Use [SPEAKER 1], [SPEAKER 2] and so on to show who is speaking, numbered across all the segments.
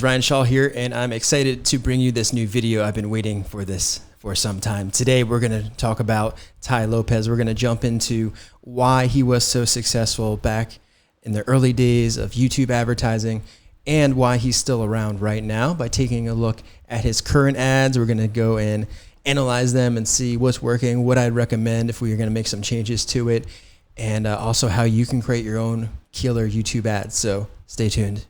[SPEAKER 1] Ryan Shaw here, and I'm excited to bring you this new video. I've been waiting for this for some time. Today we're going to talk about Tai Lopez. We're going to jump into why he was so successful back in the early days of YouTube advertising and why he's still around right now by taking a look at his current ads. We're going to go and analyze them and see what's working, what I'd recommend if we are going to make some changes to it, and also how you can create your own killer YouTube ads. So stay tuned.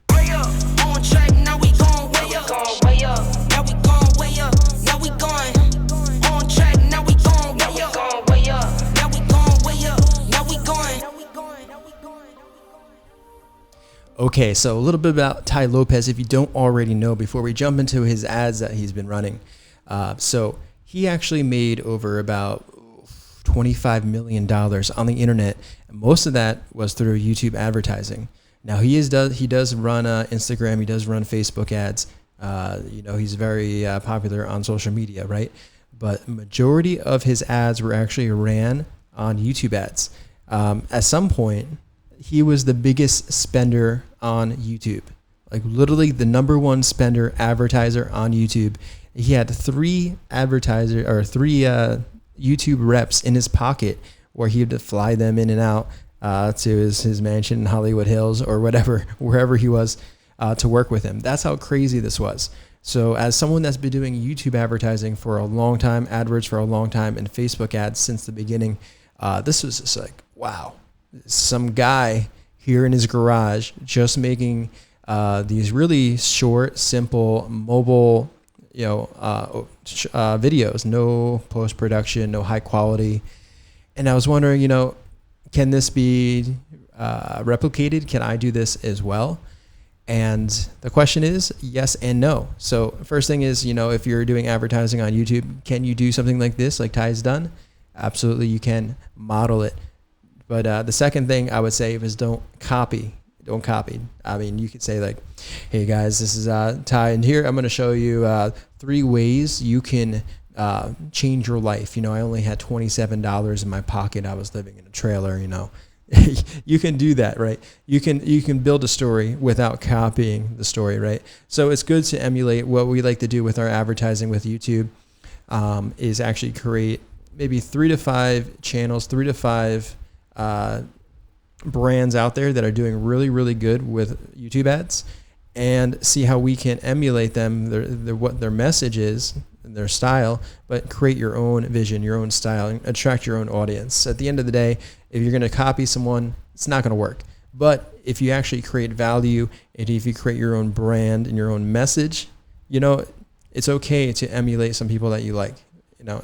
[SPEAKER 1] Okay, so a little bit about Tai Lopez if you don't already know before we jump into his ads that he's been running. So he actually made over about $25 million on the internet. Most of that was through YouTube advertising. Now he does run Instagram, he does run Facebook ads. He's very popular on social media, right? But majority of his ads were actually ran on YouTube ads. At some point, he was the biggest spender on YouTube, like literally the #1 spender advertiser on YouTube. He had three YouTube reps in his pocket where he would fly them in and out to his mansion in Hollywood Hills or wherever he was to work with him. That's how crazy this was. So as someone that's been doing YouTube advertising for a long time, AdWords for a long time, and Facebook ads since the beginning, this was just like, wow. Some guy here in his garage just making these really short, simple, mobile, videos, no post-production, no high quality. And I was wondering, can this be replicated? Can I do this as well? And the question is yes and no. So first thing is, if you're doing advertising on YouTube, can you do something like this, like Tai's done? Absolutely, you can model it. But the second thing I would say is don't copy. Don't copy. I mean, you could say like, hey guys, this is Tai, and here I'm going to show you 3 ways you can change your life. I only had $27 in my pocket. I was living in a trailer, You can do that, right? You can build a story without copying the story, right? So it's good to emulate. What we like to do with our advertising with YouTube is actually create maybe 3 to 5 channels, 3 to 5 brands out there that are doing really, really good with YouTube ads, and see how we can emulate them, what their message is, their style, but create your own vision, your own style, and attract your own audience. At the end of the day, if you're going to copy someone, it's not going to work. But if you actually create value, and if you create your own brand and your own message, it's okay to emulate some people that you like.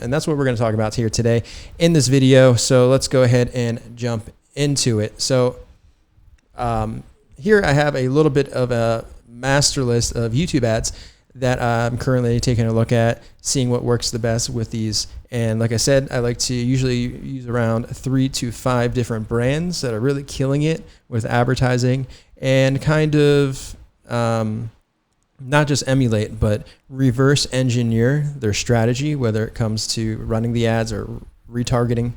[SPEAKER 1] And that's what we're going to talk about here today in this video. So let's go ahead and jump into it. So here I have a little bit of a master list of YouTube ads that I'm currently taking a look at, seeing what works the best with these. And like I said, I like to usually use around 3 to 5 different brands that are really killing it with advertising, and kind of not just emulate, but reverse engineer their strategy, whether it comes to running the ads or retargeting,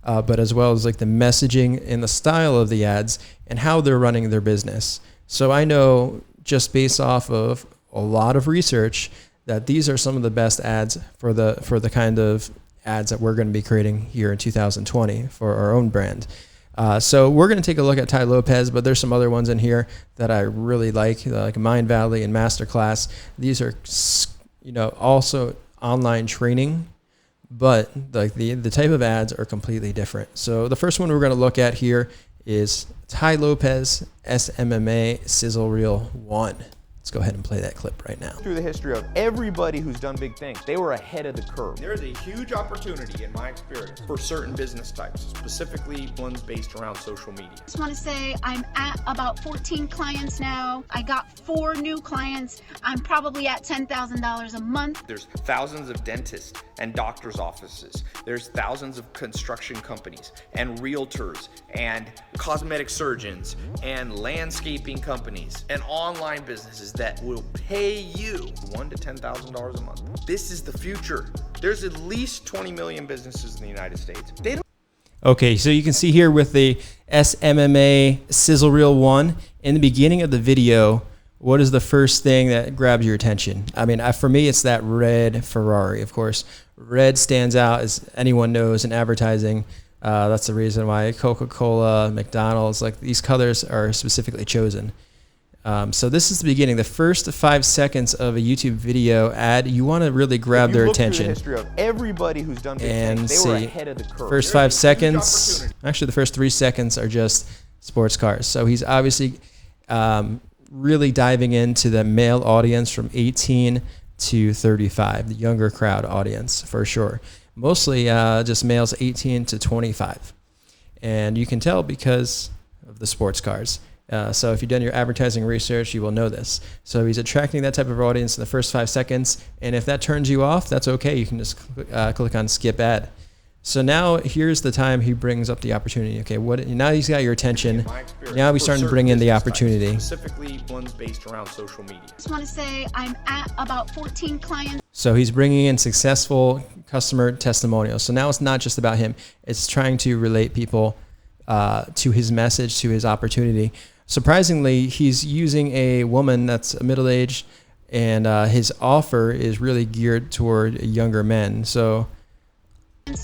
[SPEAKER 1] but as well as like the messaging and the style of the ads and how they're running their business. So I know just based off of a lot of research that these are some of the best ads for the kind of ads that we're going to be creating here in 2020 for our own brand. So we're going to take a look at Tai Lopez, but there's some other ones in here that I really like Mind Valley and Masterclass. These are, also online training, but like the type of ads are completely different. So the first one we're going to look at here is Tai Lopez SMMA Sizzle Reel 1. Let's go ahead and play that clip right now.
[SPEAKER 2] Through the history of everybody who's done big things, they were ahead of the curve.
[SPEAKER 3] There is a huge opportunity, in my experience, for certain business types, specifically ones based around social media.
[SPEAKER 4] I just want to say I'm at about 14 clients now. I got 4 new clients. I'm probably at $10,000 a month.
[SPEAKER 3] There's thousands of dentists and doctors' offices. There's thousands of construction companies and realtors and cosmetic surgeons and landscaping companies and online businesses that will pay you $1,000 to $10,000 a month. This is the future. There's at least 20 million businesses in the United States. They don't.
[SPEAKER 1] Okay, so you can see here with the SMMA Sizzle Reel 1, in the beginning of the video, what is the first thing that grabs your attention? I mean, for me, it's that red Ferrari, of course. Red stands out, as anyone knows in advertising. That's the reason why Coca-Cola, McDonald's, like these colors are specifically chosen. So this is the beginning. The first 5 seconds of a YouTube video ad, you want to really grab their attention.
[SPEAKER 2] The history of everybody who's done big
[SPEAKER 1] And
[SPEAKER 2] things, they were
[SPEAKER 1] see,
[SPEAKER 2] ahead of the curve.
[SPEAKER 1] first 5 seconds, actually the first 3 seconds are just sports cars. So he's obviously really diving into the male audience from 18 to 35, the younger crowd audience for sure. Mostly just males 18 to 25. And you can tell because of the sports cars. So if you've done your advertising research, you will know this. So he's attracting that type of audience in the first 5 seconds. And if that turns you off, that's okay. You can just click on skip ad. So now here's the time he brings up the opportunity. Okay, now he's got your attention. Now he's starting to bring in the opportunity.
[SPEAKER 3] Specifically ones based around social media.
[SPEAKER 4] I just want to say I'm at about 14 clients.
[SPEAKER 1] So he's bringing in successful customer testimonials. So now it's not just about him. It's trying to relate people to his message, to his opportunity. Surprisingly, he's using a woman that's middle-aged, and his offer is really geared toward younger men. So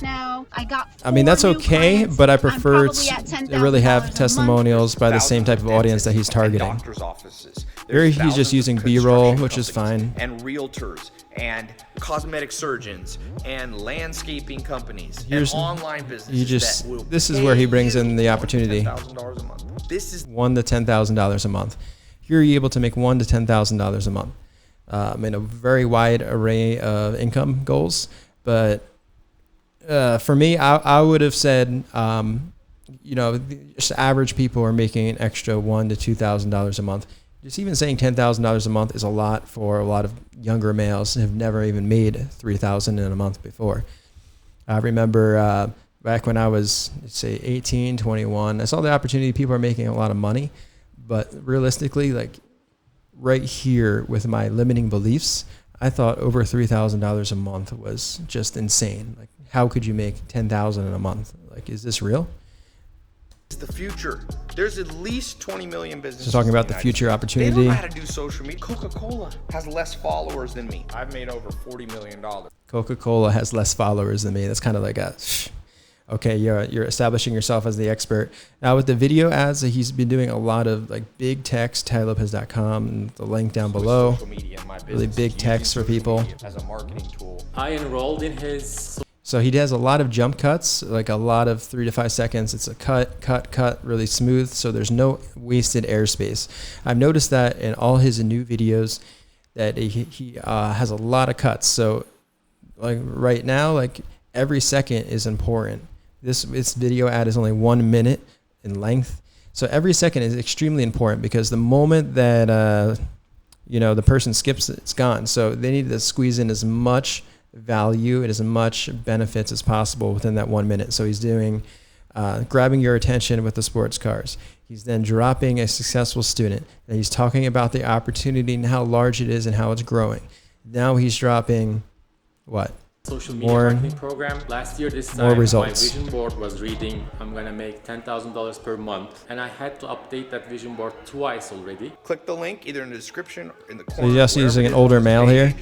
[SPEAKER 4] Now I got
[SPEAKER 1] I mean, that's
[SPEAKER 4] four new
[SPEAKER 1] okay,
[SPEAKER 4] clients.
[SPEAKER 1] but I
[SPEAKER 4] I'm
[SPEAKER 1] prefer
[SPEAKER 4] probably at
[SPEAKER 1] to really
[SPEAKER 4] $10,000 a
[SPEAKER 1] have
[SPEAKER 4] month.
[SPEAKER 1] testimonials by the same type of audience that he's targeting.
[SPEAKER 3] Doctors' offices.
[SPEAKER 1] Here
[SPEAKER 3] There's
[SPEAKER 1] he's just
[SPEAKER 3] thousands
[SPEAKER 1] using
[SPEAKER 3] of
[SPEAKER 1] B-roll,
[SPEAKER 3] construction
[SPEAKER 1] which is
[SPEAKER 3] companies
[SPEAKER 1] fine.
[SPEAKER 3] And realtors and cosmetic surgeons and landscaping companies
[SPEAKER 1] Here's-
[SPEAKER 3] and online businesses.
[SPEAKER 1] this is where he brings in the opportunity.
[SPEAKER 3] $10,000 a month. This is
[SPEAKER 1] $1,000 to $10,000 a month. Here you're able to make $1,000 to $10,000 a month. I mean, a very wide array of income goals, but for me, I would have said, just average people are making an extra $1,000 to $2,000 a month. Just even saying $10,000 a month is a lot for a lot of younger males who have never even made $3,000 in a month before. I remember back when I was, say, 18, 21, I saw the opportunity. People are making a lot of money, but realistically, like right here with my limiting beliefs, I thought over $3,000 a month was just insane. Like, how could you make $10,000 in a month? Like, is this real?
[SPEAKER 3] the future. There's at least 20 million businesses.
[SPEAKER 1] So talking about
[SPEAKER 3] in
[SPEAKER 1] the
[SPEAKER 3] United
[SPEAKER 1] future
[SPEAKER 3] States.
[SPEAKER 1] opportunity.
[SPEAKER 3] They don't know how to do social media. Coca-Cola has less followers than me. I've made over $40 million.
[SPEAKER 1] Coca-Cola has less followers than me. That's kind of like a, okay, you're establishing yourself as the expert. Now with the video ads, he's been doing a lot of like big text, TaiLopez.com, and the link down below.
[SPEAKER 3] Social media in my business,
[SPEAKER 1] Really big
[SPEAKER 3] using
[SPEAKER 1] text for
[SPEAKER 3] social
[SPEAKER 1] people.
[SPEAKER 3] media as a marketing tool.
[SPEAKER 5] I enrolled in his.
[SPEAKER 1] So he has a lot of jump cuts, like a lot of 3 to 5 seconds. It's a cut, really smooth. So there's no wasted airspace. I've noticed that in all his new videos that he has a lot of cuts. So like right now, like every second is important. This video ad is only 1 minute in length. So every second is extremely important because the moment that, the person skips it, it's gone. So they need to squeeze in as much value and as much benefits as possible within that 1 minute. So he's doing, grabbing your attention with the sports cars. He's then dropping a successful student, and he's talking about the opportunity and how large it is and how it's growing. Now he's dropping what?
[SPEAKER 5] Social media marketing program. Last year, this time, my vision board was reading, I'm going to make $10,000 per month. And I had to update that vision board twice already.
[SPEAKER 3] Click the link either in the description or in the corner.
[SPEAKER 1] So he's just using an older male here.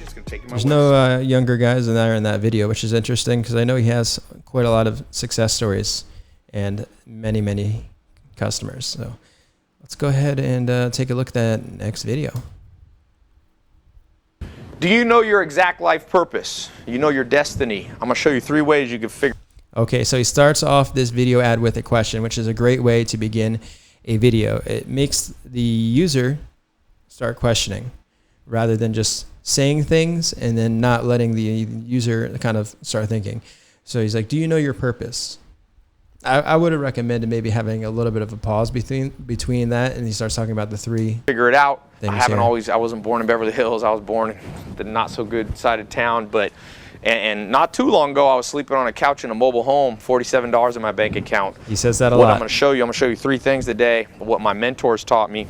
[SPEAKER 1] There's no younger guys in that video, which is interesting because I know he has quite a lot of success stories and many, many customers. So let's go ahead and take a look at that next video.
[SPEAKER 2] Do you know your exact life purpose? You know your destiny. I'm going to show you 3 ways you can figure.
[SPEAKER 1] Okay, so he starts off this video ad with a question, which is a great way to begin a video. It makes the user start questioning rather than just saying things and then not letting the user kind of start thinking. So he's like, do you know your purpose? I would have recommended maybe having a little bit of a pause between that, and he starts talking about the 3
[SPEAKER 2] figure it out.
[SPEAKER 1] things
[SPEAKER 2] I wasn't born in Beverly Hills. I was born in the not so good side of town, but and not too long ago I was sleeping on a couch in a mobile home, $47 in my bank account.
[SPEAKER 1] He says that a
[SPEAKER 2] what
[SPEAKER 1] lot.
[SPEAKER 2] I'm going to show you 3 things today, what my mentors taught me,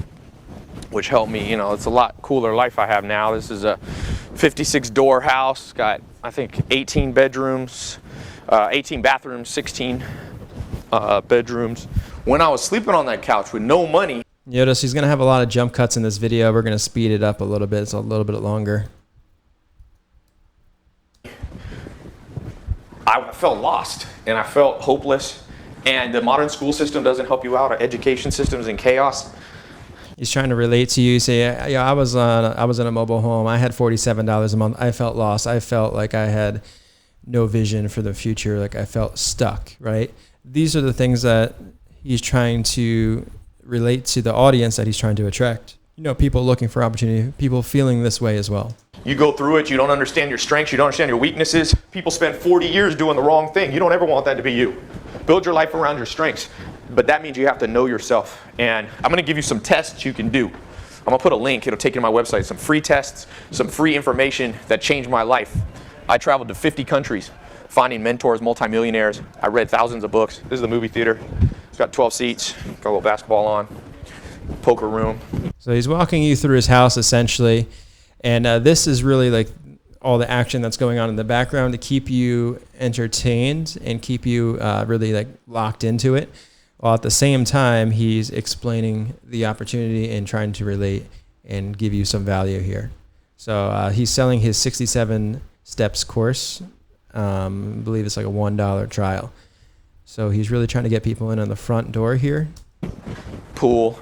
[SPEAKER 2] which helped me. It's a lot cooler life I have now. This is a 56 door house, got I think 18 bedrooms, 18 bathrooms, 16 bedrooms. When I was sleeping on that couch with no money.
[SPEAKER 1] Notice he's going to have a lot of jump cuts in this video. We're going to speed it up a little bit. It's a little bit longer.
[SPEAKER 2] I felt lost and I felt hopeless, and the modern school system doesn't help you out. Our education system is in chaos.
[SPEAKER 1] He's trying to relate to you. You say, yeah, I was in a mobile home. I had $47 a month. I felt lost. I felt like I had no vision for the future. Like I felt stuck, right? These are the things that he's trying to relate to the audience that he's trying to attract. You know, people looking for opportunity, people feeling this way as well.
[SPEAKER 2] You go through it, you don't understand your strengths, you don't understand your weaknesses. People spend 40 years doing the wrong thing. You don't ever want that to be you. Build your life around your strengths. But that means you have to know yourself. And I'm gonna give you some tests you can do. I'm gonna put a link, it'll take you to my website, some free tests, some free information that changed my life. I traveled to 50 countries, finding mentors, multimillionaires. I read thousands of books. This is the movie theater. It's got 12 seats, got a little basketball on, poker room.
[SPEAKER 1] So he's walking you through his house essentially. And this is really like all the action that's going on in the background to keep you entertained and keep you really like locked into it. While at the same time, he's explaining the opportunity and trying to relate and give you some value here. So he's selling his 67 steps course. I believe it's like a $1 trial. So he's really trying to get people in on the front door here.
[SPEAKER 2] Pool.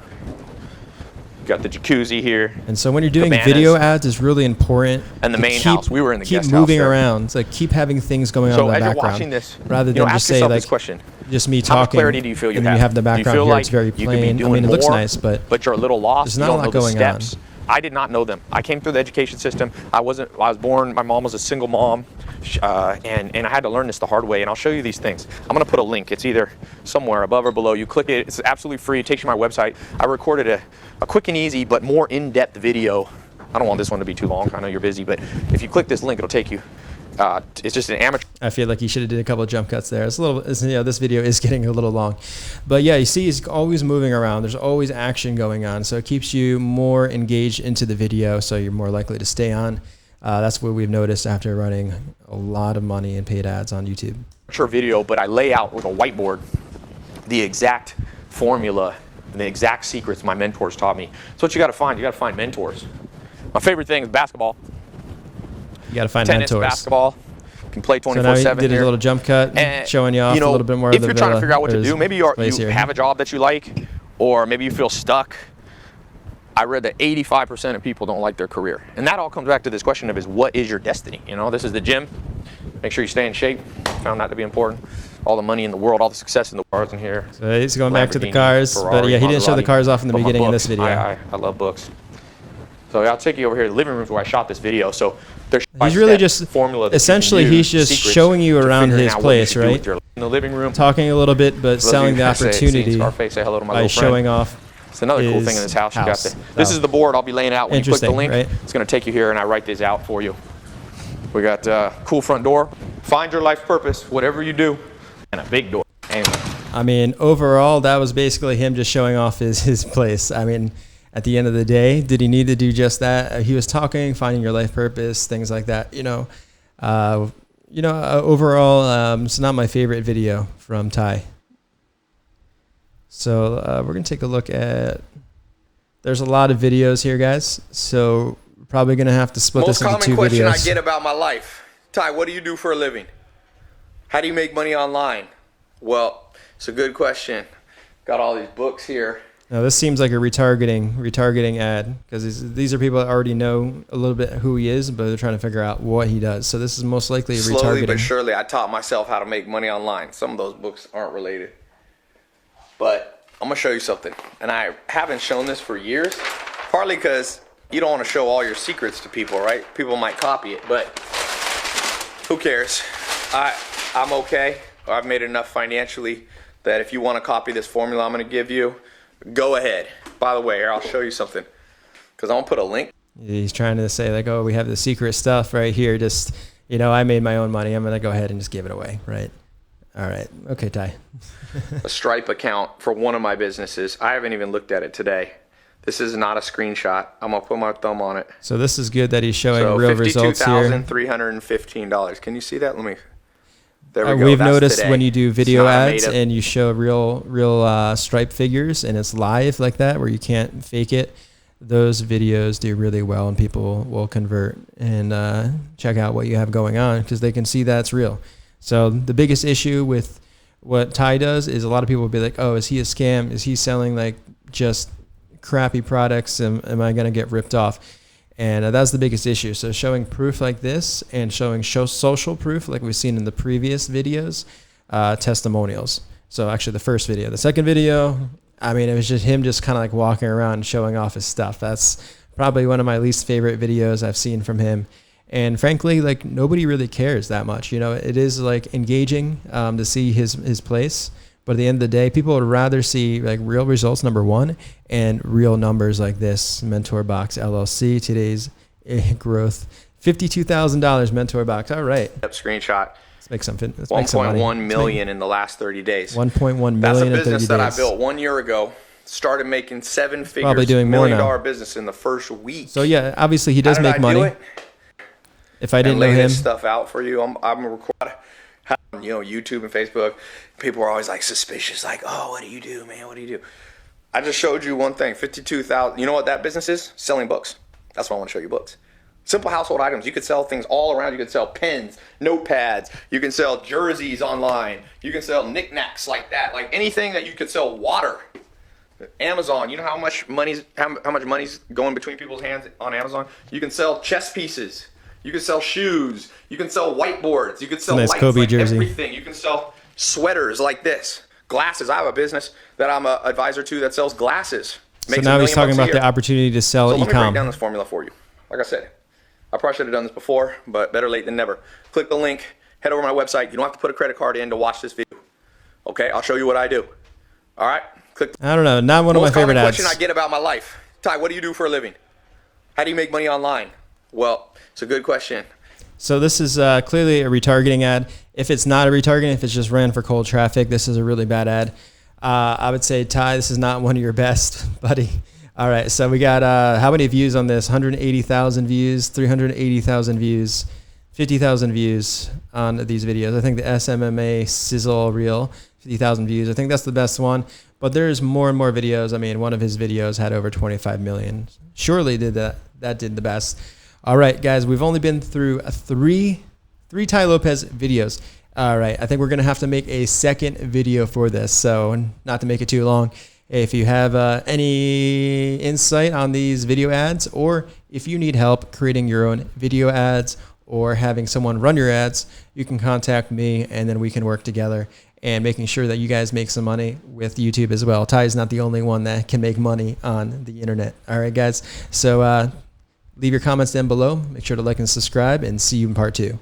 [SPEAKER 2] Got the jacuzzi here.
[SPEAKER 1] And so when you're doing video ads, it's really important.
[SPEAKER 2] And the main house. We were in the guest house.
[SPEAKER 1] Keep moving around. It's like keep having things going on in the background. So as you're watching
[SPEAKER 2] this,
[SPEAKER 1] rather than just say like
[SPEAKER 2] question.
[SPEAKER 1] Just me
[SPEAKER 2] How
[SPEAKER 1] talking.
[SPEAKER 2] much clarity do you feel you
[SPEAKER 1] and
[SPEAKER 2] have?
[SPEAKER 1] You have the background here. Like it's very plain. I mean, it looks nice, but
[SPEAKER 2] you're a little lost.
[SPEAKER 1] There's not a lot going on.
[SPEAKER 2] I did not know them. I came through the education system. I was born, my mom was a single mom, and I had to learn this the hard way, and I'll show you these things. I'm gonna put a link. It's either somewhere above or below. You click it, it's absolutely free. It takes you to my website. I recorded a quick and easy, but more in-depth video. I don't want this one to be too long. I know you're busy, but if you click this link, it'll take you. It's just an amateur.
[SPEAKER 1] I feel like he should have did a couple of jump cuts there. It's a little, this video is getting a little long, but yeah, you see, he's always moving around. There's always action going on, so it keeps you more engaged into the video, so you're more likely to stay on. That's what we've noticed after running a lot of money in paid ads on YouTube.
[SPEAKER 2] Amateur video, but I lay out with a whiteboard the exact formula and the exact secrets my mentors taught me. So what you got to find? You got to find mentors. My favorite thing is basketball.
[SPEAKER 1] You got to find
[SPEAKER 2] tennis,
[SPEAKER 1] mentors.
[SPEAKER 2] Basketball. You can play 24/7
[SPEAKER 1] So now he did
[SPEAKER 2] here.
[SPEAKER 1] a little jump cut, and, showing you off a little bit more of the
[SPEAKER 2] If you're trying to figure out what to do, maybe you have a job that you like, or maybe you feel stuck. I read that 85% of people don't like their career. And that all comes back to this question of what is your destiny? You know, this is the gym. Make sure you stay in shape. Found that to be important. All the money in the world, all the success in the cars in here.
[SPEAKER 1] So he's going back to the cars,
[SPEAKER 2] Ferrari,
[SPEAKER 1] but yeah, he didn't show the cars off in the beginning of this video.
[SPEAKER 2] I love books. So I'll take you over here to the living room where I shot this video. So there's
[SPEAKER 1] he's really just formula. Essentially, he's just showing you around his place, right?
[SPEAKER 2] In the living room,
[SPEAKER 1] talking a little bit, but selling the opportunity by showing off.
[SPEAKER 2] It's another cool thing in this house. You got this is the board. I'll be laying out when you click the link.
[SPEAKER 1] Right?
[SPEAKER 2] It's going to take you here, and I write this out for you. We got a cool front door. Find your life purpose, whatever you do, and a big door. Anyway.
[SPEAKER 1] I mean, overall, that was basically him just showing off his place. I mean, at the end of the day, did he need to do just that? He was talking, finding your life purpose, things like that. Overall, it's not my favorite video from Tai. So we're going to take a look at, there's a lot of videos here, guys. So we're probably going to have to split this into two videos.
[SPEAKER 3] Most common question I get about my life. Tai, what do you do for a living? How do you make money online? Well, it's a good question. Got all these books here.
[SPEAKER 1] Now this seems like a retargeting ad, because these are people that already know a little bit who he is, but they're trying to figure out what he does. So this is most likely retargeting.
[SPEAKER 3] Slowly but surely, I taught myself how to make money online. Some of those books aren't related. But I'm going to show you something. And I haven't shown this for years, partly because you don't want to show all your secrets to people, right? People might copy it, but who cares? I'm okay. I've made enough financially that if you want to copy this formula I'm going to give you, go ahead. By the way, here, I'll show you something, because I'm going to put a link.
[SPEAKER 1] He's trying to say like, oh, we have the secret stuff right here. Just, I made my own money. I'm going to go ahead and just give it away, right? All right. Okay, Tai.
[SPEAKER 3] A Stripe account for one of my businesses. I haven't even looked at it today. This is not a screenshot. I'm going to put my thumb on it.
[SPEAKER 1] So this is good that he's showing real results here.
[SPEAKER 3] $52,315. Can you see that? There we go.
[SPEAKER 1] We've
[SPEAKER 3] That's
[SPEAKER 1] noticed
[SPEAKER 3] today.
[SPEAKER 1] when you do
[SPEAKER 3] It's
[SPEAKER 1] video
[SPEAKER 3] not
[SPEAKER 1] ads
[SPEAKER 3] made up.
[SPEAKER 1] and you show real Stripe figures and it's live like that where you can't fake it, those videos do really well and people will convert and check out what you have going on because they can see that's real. So the biggest issue with what Tai does is a lot of people will be like, oh, is he a scam? Is he selling like just crappy products? Am I going to get ripped off? And that's the biggest issue. So showing proof like this and showing social proof like we've seen in the previous videos, testimonials. So actually the first video. The second video, I mean, it was just him just kind of like walking around and showing off his stuff. That's probably one of my least favorite videos I've seen from him. And frankly, like nobody really cares that much. You know, it is like engaging to see his place. But at the end of the day, people would rather see like real results, number one, and real numbers like this. Mentor Box LLC, today's growth, $52,000 Mentor Box. All right.
[SPEAKER 3] Screenshot.
[SPEAKER 1] Let's make some
[SPEAKER 3] 1.1 million in the last 30 days.
[SPEAKER 1] 1.1 million
[SPEAKER 3] That's a
[SPEAKER 1] in 30
[SPEAKER 3] business
[SPEAKER 1] days.
[SPEAKER 3] that I built 1 year ago. Started making seven figures,
[SPEAKER 1] Probably doing more
[SPEAKER 3] $1 million
[SPEAKER 1] now.
[SPEAKER 3] business in the first week.
[SPEAKER 1] So yeah, obviously he does
[SPEAKER 3] How did
[SPEAKER 1] make
[SPEAKER 3] I
[SPEAKER 1] money.
[SPEAKER 3] do it?
[SPEAKER 1] If I didn't
[SPEAKER 3] And
[SPEAKER 1] know
[SPEAKER 3] lay
[SPEAKER 1] him,
[SPEAKER 3] this stuff out for you. I'm recording, you know, YouTube and Facebook. People are always like suspicious, like, oh, what do you do, man? What do you do? I just showed you one thing, 52,000. You know what that business is? Selling books. That's why I want to show you books. Simple household items. You could sell things all around. You could sell pens, notepads. You can sell jerseys online. You can sell knickknacks like that, like anything that you could sell. Water. Amazon. You know how much money's going between people's hands on Amazon? You can sell chess pieces. You can sell shoes. You can sell whiteboards. You can sell
[SPEAKER 1] nice
[SPEAKER 3] lights,
[SPEAKER 1] Kobe
[SPEAKER 3] like
[SPEAKER 1] jersey.
[SPEAKER 3] everything. You can sell sweaters like this. Glasses. I have a business that I'm an advisor to that sells glasses.
[SPEAKER 1] so now he's talking about the opportunity to sell
[SPEAKER 3] So let me break down
[SPEAKER 1] e-com.
[SPEAKER 3] this formula for you. Like I said, I probably should have done this before, but better late than never. Click the link. Head over to my website. You don't have to put a credit card in to watch this video. Okay? I'll show you what I do. All right? Click.
[SPEAKER 1] I don't know, not one of my
[SPEAKER 3] Most common
[SPEAKER 1] favorite ads.
[SPEAKER 3] question I get about my life. Tai, what do you do for a living? How do you make money online? Well, it's a good question.
[SPEAKER 1] So this is clearly a retargeting ad. If it's not a retargeting, if it's just ran for cold traffic, this is a really bad ad. I would say, Tai, this is not one of your best, buddy. All right, so we got how many views on this? 180,000 views, 380,000 views, 50,000 views on these videos. I think the SMMA sizzle reel, 50,000 views. I think that's the best one. But there's more and more videos. I mean, one of his videos had over 25 million. Surely did that did the best. All right, guys, we've only been through three Tai Lopez videos. All right, I think we're going to have to make a second video for this. So not to make it too long, if you have any insight on these video ads, or if you need help creating your own video ads or having someone run your ads, you can contact me and then we can work together and making sure that you guys make some money with YouTube as well. Tai is not the only one that can make money on the internet. All right, guys. So leave your comments down below. Make sure to like and subscribe, and see you in part 2.